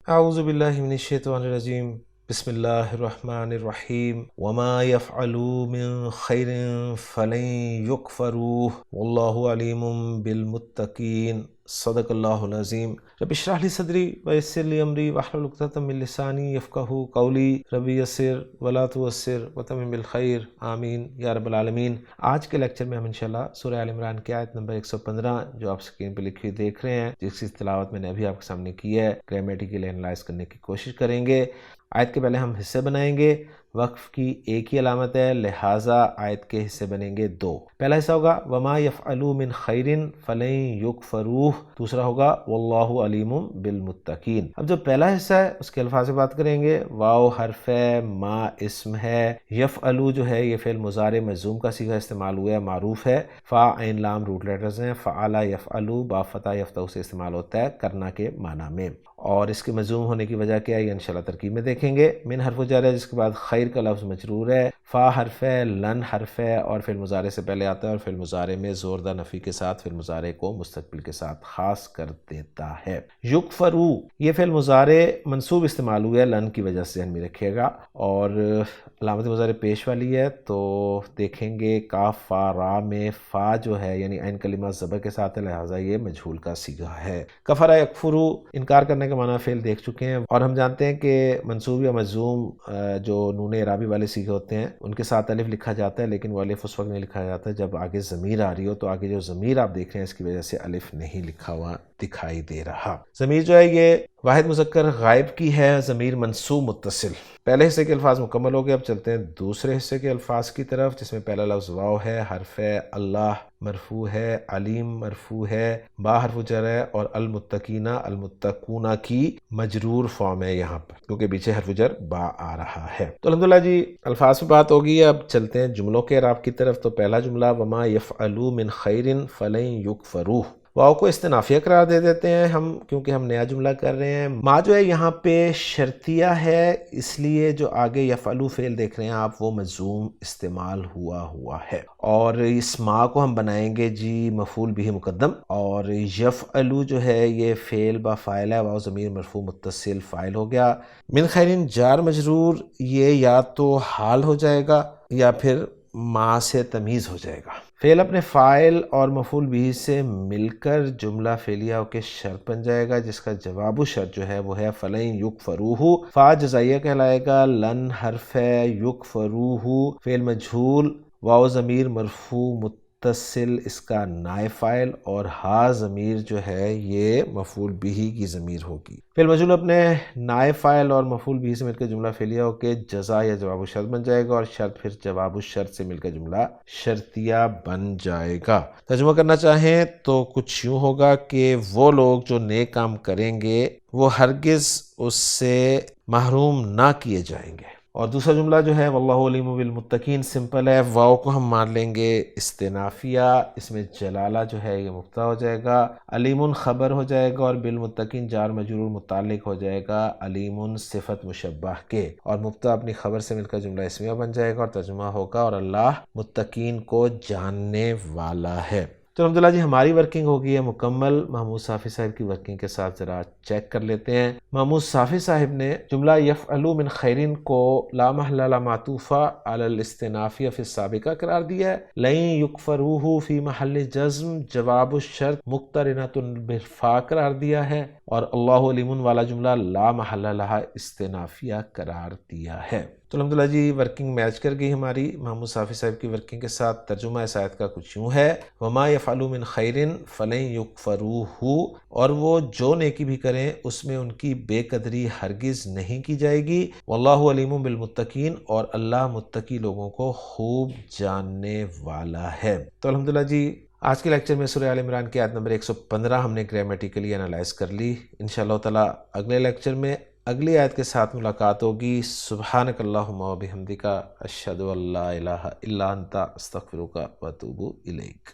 اعوذ باللہ من الشیطان الرجیم، بسم اللہ الرحمن الرحیم۔ وما يفعلوا من خیر فلن یکفروہ واللہ علیم بالمتقین، صدق اللہ العظیم۔ رب اشرح لی صدری ویسر لی امری واحلل عقدۃ من لسانی یفقہوا قولی، رب یسر ولا تعسر وتمم بالخیر، آمین یا رب العالمین۔ آج کے لیکچر میں ہم انشاءاللہ سورہ آل عمران کی آیت نمبر 115 جو آپ سکرین پہ لکھی ہوئی دیکھ رہے ہیں، جس کی تلاوت میں نے ابھی آپ کے سامنے کی ہے، گرامیٹیکل اینالائز کرنے کی کوشش کریں گے۔ آیت کے پہلے ہم حصے بنائیں گے، وقف کی ایک ہی علامت ہے، لہٰذا آیت کے حصے بنیں گے دو۔ پہلا حصہ ہوگا وما یفعلوا من خیر فلن یکفروہ، دوسرا ہوگا واللہ علیم بالمتقین۔ اب جو پہلا حصہ ہے اس کے الفاظ سے بات کریں گے۔ واو حرف ہے، ما اسم ہے، یفعلوا جو ہے یہ فعل مضارع مجزوم کا صیغہ استعمال ہوا ہے، معروف ہے۔ فا عین لام روٹ لیٹرز ہیں، فعل یفعلوا با فتح یفتح سے استعمال ہوتا ہے کرنا کے معنی میں، اور اس کے مجزوم ہونے کی وجہ کیا ہے یہ انشاءاللہ ترکیب میں دیکھیں گے۔ من حرف جر ہے جس کے بعد خیر کا لفظ مجرور ہے، فا حرف ہے، لن حرف ہے اور فعل مضارع سے پہلے آتا ہے، اور فعل مضارع میں زوردہ نفی کے ساتھ فعل مضارع کو مستقبل کے ساتھ خاص کر دیتا ہے۔ یکفرو یہ فعل مضارع منصوب استعمال ہوا ہے، لن کی وجہ سے ذہن میں رکھیے گا، اور علامت مضارع پیش والی ہے، تو دیکھیں گے کاف فا را میں فا جو ہے یعنی عین کلمہ زبر کے ساتھ ہے، لہٰذا یہ مجہول کا صیغہ ہے۔ کفر یکفرو انکار کرنے کا معنی فعل دیکھ چکے ہیں، اور ہم جانتے ہیں کہ منصوب یا مجزوم جو نون اعرابی والے صیغے ہوتے ہیں ان کے ساتھ الف لکھا جاتا ہے، لیکن وہ الف اس وقت نہیں لکھا جاتا جب آگے ضمیر آ رہی ہو، تو آگے جو ضمیر آپ دیکھ رہے ہیں اس کی وجہ سے الف نہیں لکھا ہوا دکھائی دے رہا۔ ضمیر جو ہے یہ واحد مذکر غائب کی ہے، ضمیر منصوب متصل۔ پہلے حصے کے الفاظ مکمل ہو گئے، اب چلتے ہیں دوسرے حصے کے الفاظ کی طرف، جس میں پہلا لفظ واو ہے، حرف ہے، اللہ مرفوع ہے، علیم مرفوع ہے، با حرف جر ہے، اور المتقینہ المتقونہ کی مجرور فارم ہے یہاں پر، کیونکہ پیچھے حرف جر با آ رہا ہے۔ تو الحمدللہ جی الفاظ پہ بات ہوگی، اب چلتے ہیں جملوں کے اعراب کی طرف۔ تو پہلا جملہ وما یفعلوا من خیر فلن یکفروہ، واو کو استنافیہ قرار دے دیتے ہیں ہم، کیونکہ ہم نیا جملہ کر رہے ہیں۔ ما جو ہے یہاں پہ شرطیہ ہے، اس لیے جو آگے یفعلوا فعل دیکھ رہے ہیں آپ وہ مجزوم استعمال ہوا ہے، اور اس ما کو ہم بنائیں گے جی مفعول بھی مقدم، اور یفعلوا جو ہے یہ فعل با فاعل ہے، واو ضمیر مرفوع متصل فاعل ہو گیا۔ من خیرن جار مجرور یہ یا تو حال ہو جائے گا یا پھر ما سے تمیز ہو جائے گا۔ فعل اپنے فاعل اور مفعول بھی سے مل کر جملہ فعلیہ کے شرط بن جائے گا، جس کا جواب الشرط جو ہے وہ ہے فلن یکفروہ۔ فا جزائیہ کہلائے گا، لن حرف ہے، یکفروہ فعل مجہول، واو ضمیر مرفوع متصل اس کا نائب فاعل، اور ہا ضمیر جو ہے یہ مفعول بھی کی ضمیر ہوگی۔ فعل مجہول اپنے نائب فاعل اور مفعول بھی سے مل کر جملہ فعلیہ ہو کے جزا یا جواب الشرط بن جائے گا، اور شرط پھر جواب الشرط سے مل کر جملہ شرطیہ بن جائے گا۔ ترجمہ کرنا چاہیں تو کچھ یوں ہوگا کہ وہ لوگ جو نیک کام کریں گے وہ ہرگز اس سے محروم نہ کیے جائیں گے۔ اور دوسرا جملہ جو ہے واللہ علیم بالمتقین سمپل ہے، واو کو ہم مان لیں گے استنافیہ، اس میں جلالہ جو ہے یہ مبتدا ہو جائے گا، علیم خبر ہو جائے گا، اور بالمتقین جار مجرور متعلق ہو جائے گا علیم صفت مشبہ کے، اور مبتدا اپنی خبر سے مل کر جملہ اسمیہ بن جائے گا، اور ترجمہ ہوگا اور اللہ متقین کو جاننے والا ہے۔ تو الحمدللہ جی ہماری ورکنگ ہو گئی ہے مکمل۔ محمود صافی صاحب کی ورکنگ کے ساتھ ذرا چیک کر لیتے ہیں۔ محمود صافی صاحب نے جملہ یفعلوا من خیرن کو لا محل لا معطوفہ علی الاستنافیہ فی السابقہ قرار دیا ہے، لن یکفروہ فی محل جزم جواب الشرط مقترنۃ بالفاء قرار دیا ہے، اور اللہ علیم والا جملہ لا محل لہا استنافیہ قرار دیا ہے۔ تو الحمدللہ جی ورکنگ میچ کر گئی ہماری محمود صافی صاحب کی ورکنگ کے ساتھ۔ ترجمہ اس آیت کا کچھ یوں ہے، وما یفعلوا من خیر فلن یکفروہ، اور وہ جو نیکی بھی کریں اس میں ان کی بے قدری ہرگز نہیں کی جائے گی، واللہ علیم بالمتقین، اور اللہ متقی لوگوں کو خوب جاننے والا ہے۔ تو الحمدللہ جی آج کے لیکچر میں سورہ آل عمران کی آیت نمبر 115 ہم نے گرامیٹیکلی انالائز کر لی۔ انشاءاللہ تعالی اگلے لیکچر میں اگلی آیت کے ساتھ ملاقات ہوگی۔ سبحانک اللہم و بحمدک، اشہد ان لا الہ الا انت، استغفرک و اتوب الیک۔